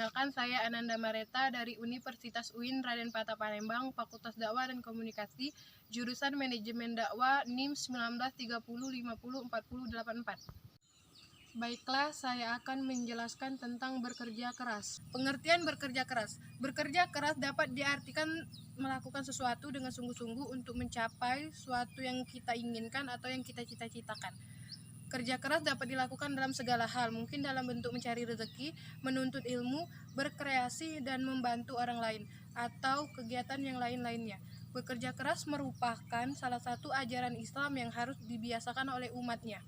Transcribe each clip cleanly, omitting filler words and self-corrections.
Perkenalkan, saya Ananda Mareta dari Universitas UIN Raden Patah Palembang, Fakultas Dakwah dan Komunikasi, jurusan Manajemen Dakwah, NIM 1930504084. Baiklah, saya akan menjelaskan tentang bekerja keras. Pengertian bekerja keras. Bekerja keras dapat diartikan melakukan sesuatu dengan sungguh-sungguh untuk mencapai sesuatu yang kita inginkan atau yang kita cita-citakan. Kerja keras dapat dilakukan dalam segala hal, mungkin dalam bentuk mencari rezeki, menuntut ilmu, berkreasi, dan membantu orang lain, atau kegiatan yang lain-lainnya. Bekerja keras merupakan salah satu ajaran Islam yang harus dibiasakan oleh umatnya.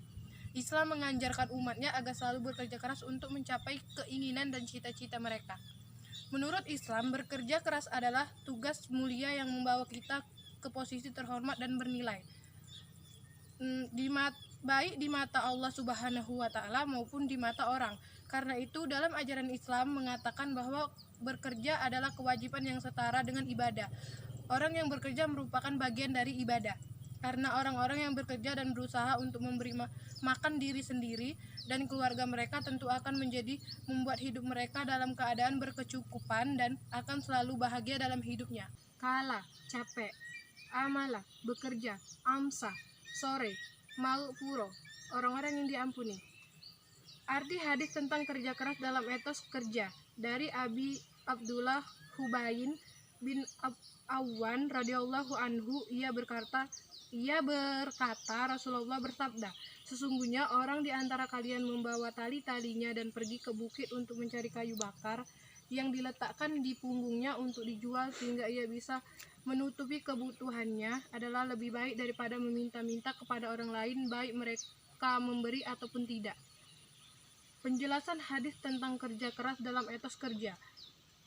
Islam mengajarkan umatnya agar selalu bekerja keras untuk mencapai keinginan dan cita-cita mereka. Menurut Islam, bekerja keras adalah tugas mulia yang membawa kita ke posisi terhormat dan bernilai. Baik di mata Allah Subhanahu wa Ta'ala maupun di mata orang. Karena itu, dalam ajaran Islam mengatakan bahwa bekerja adalah kewajiban yang setara dengan ibadah. Orang yang bekerja merupakan bagian dari ibadah. Karena orang-orang yang bekerja dan berusaha untuk memberi makan diri sendiri dan keluarga mereka tentu akan membuat hidup mereka dalam keadaan berkecukupan dan akan selalu bahagia dalam hidupnya. Kala, capek, amala, bekerja, amsa, sore, maghfuro, orang-orang yang diampuni. Arti hadis tentang kerja keras dalam etos kerja dari Abi Abdullah Hubain bin Awan radhiyallahu anhu, ia berkata Rasulullah bersabda, sesungguhnya orang di antara kalian membawa tali-talinya dan pergi ke bukit untuk mencari kayu bakar yang diletakkan di punggungnya untuk dijual sehingga ia bisa menutupi kebutuhannya adalah lebih baik daripada meminta-minta kepada orang lain, baik mereka memberi ataupun tidak. Penjelasan hadis tentang kerja keras dalam etos kerja.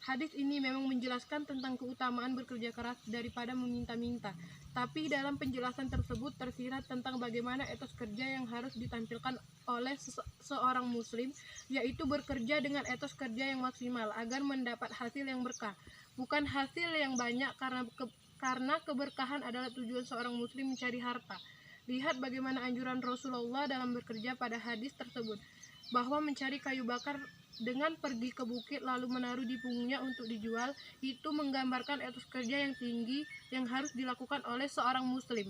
Hadis ini memang menjelaskan tentang keutamaan bekerja keras daripada meminta-minta. Tapi dalam penjelasan tersebut tersirat tentang bagaimana etos kerja yang harus ditampilkan oleh seorang muslim, yaitu bekerja dengan etos kerja yang maksimal agar mendapat hasil yang berkah. Bukan hasil yang banyak, karena keberkahan adalah tujuan seorang muslim mencari harta. Lihat bagaimana anjuran Rasulullah dalam bekerja pada hadis tersebut, bahwa mencari kayu bakar dengan pergi ke bukit lalu menaruh di punggungnya untuk dijual, itu menggambarkan etos kerja yang tinggi yang harus dilakukan oleh seorang muslim.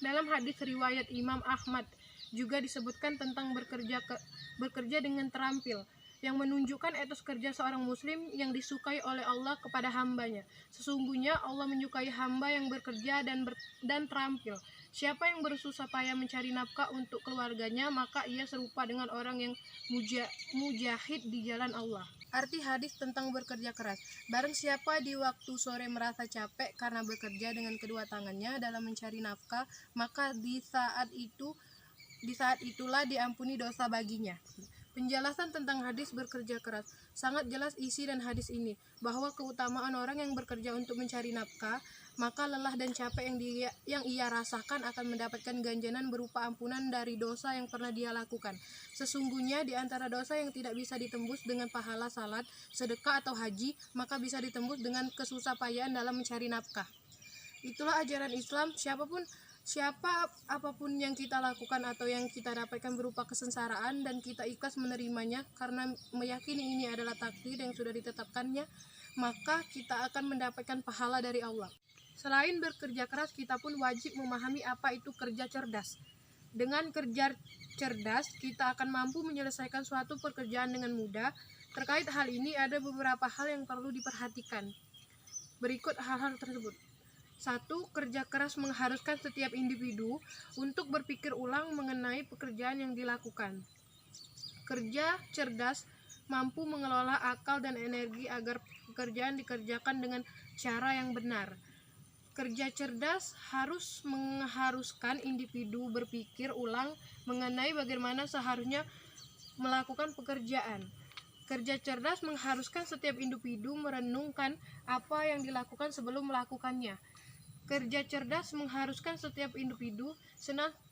Dalam hadis riwayat Imam Ahmad juga disebutkan tentang bekerja dengan terampil, yang menunjukkan etos kerja seorang muslim yang disukai oleh Allah kepada hambanya. Sesungguhnya Allah menyukai hamba yang bekerja dan terampil. Siapa yang bersusah payah mencari nafkah untuk keluarganya, maka ia serupa dengan orang yang mujahid di jalan Allah. Arti hadis tentang bekerja keras. Barang siapa di waktu sore merasa capek karena bekerja dengan kedua tangannya dalam mencari nafkah, maka di saat itulah diampuni dosa baginya. Penjelasan tentang hadis bekerja keras. Sangat jelas isi dan hadis ini, bahwa keutamaan orang yang bekerja untuk mencari nafkah, maka lelah dan capek yang ia rasakan akan mendapatkan ganjaran berupa ampunan dari dosa yang pernah dia lakukan. Sesungguhnya di antara dosa yang tidak bisa ditembus dengan pahala salat, sedekah atau haji, maka bisa ditembus dengan kesusahpayaan dalam mencari nafkah. Itulah ajaran Islam. Apapun yang kita lakukan atau yang kita dapatkan berupa kesengsaraan dan kita ikhlas menerimanya karena meyakini ini adalah takdir yang sudah ditetapkannya, maka kita akan mendapatkan pahala dari Allah. Selain bekerja keras, kita pun wajib memahami apa itu kerja cerdas. Dengan kerja cerdas, kita akan mampu menyelesaikan suatu pekerjaan dengan mudah. Terkait hal ini ada beberapa hal yang perlu diperhatikan. Berikut hal-hal tersebut. 1. Kerja keras mengharuskan setiap individu untuk berpikir ulang mengenai pekerjaan yang dilakukan. Kerja cerdas mampu mengelola akal dan energi agar pekerjaan dikerjakan dengan cara yang benar. Kerja cerdas mengharuskan individu berpikir ulang mengenai bagaimana seharusnya melakukan pekerjaan. Kerja cerdas mengharuskan setiap individu merenungkan apa yang dilakukan sebelum melakukannya. Kerja cerdas mengharuskan setiap individu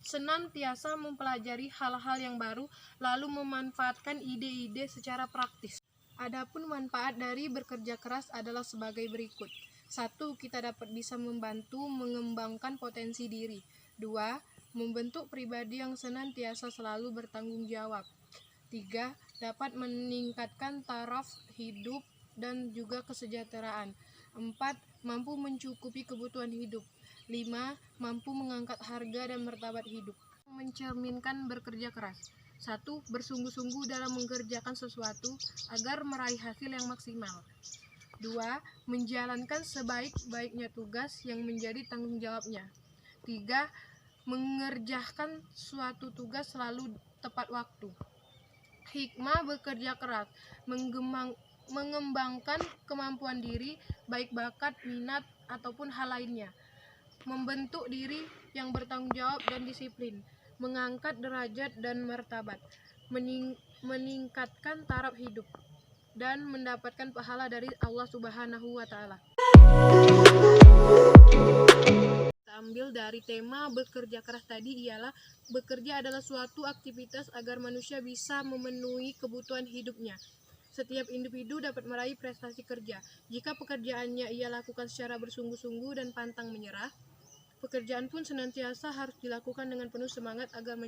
senantiasa mempelajari hal-hal yang baru, lalu memanfaatkan ide-ide secara praktis. Adapun manfaat dari bekerja keras adalah sebagai berikut. 1. Kita dapat bisa membantu mengembangkan potensi diri. 2. Membentuk pribadi yang senantiasa selalu bertanggung jawab. 3. dapat meningkatkan taraf hidup dan juga kesejahteraan. 4. Mampu mencukupi kebutuhan hidup. 5. Mampu mengangkat harga dan martabat hidup. Mencerminkan bekerja keras. 1. Bersungguh-sungguh dalam mengerjakan sesuatu agar meraih hasil yang maksimal. 2. Menjalankan sebaik-baiknya tugas yang menjadi tanggung jawabnya. 3. Mengerjakan suatu tugas selalu tepat waktu. Hikmah bekerja keras, mengembangkan kemampuan diri, baik bakat, minat, ataupun hal lainnya. Membentuk diri yang bertanggung jawab dan disiplin, mengangkat derajat dan martabat, meningkatkan taraf hidup, dan mendapatkan pahala dari Allah Subhanahu wa Ta'ala. Ambil dari tema bekerja keras tadi ialah bekerja adalah suatu aktivitas agar manusia bisa memenuhi kebutuhan hidupnya. Setiap individu dapat meraih prestasi kerja jika pekerjaannya ia lakukan secara bersungguh-sungguh dan pantang menyerah. Pekerjaan pun senantiasa harus dilakukan dengan penuh semangat agar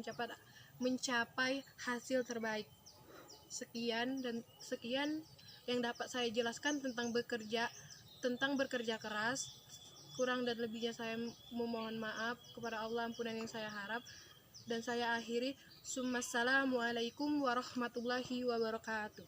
mencapai hasil terbaik. Sekian yang dapat saya jelaskan tentang bekerja keras. Kurang dan lebihnya saya memohon maaf kepada Allah, ampunan yang saya harap, dan saya akhiri. Assalamualaikum warahmatullahi wabarakatuh.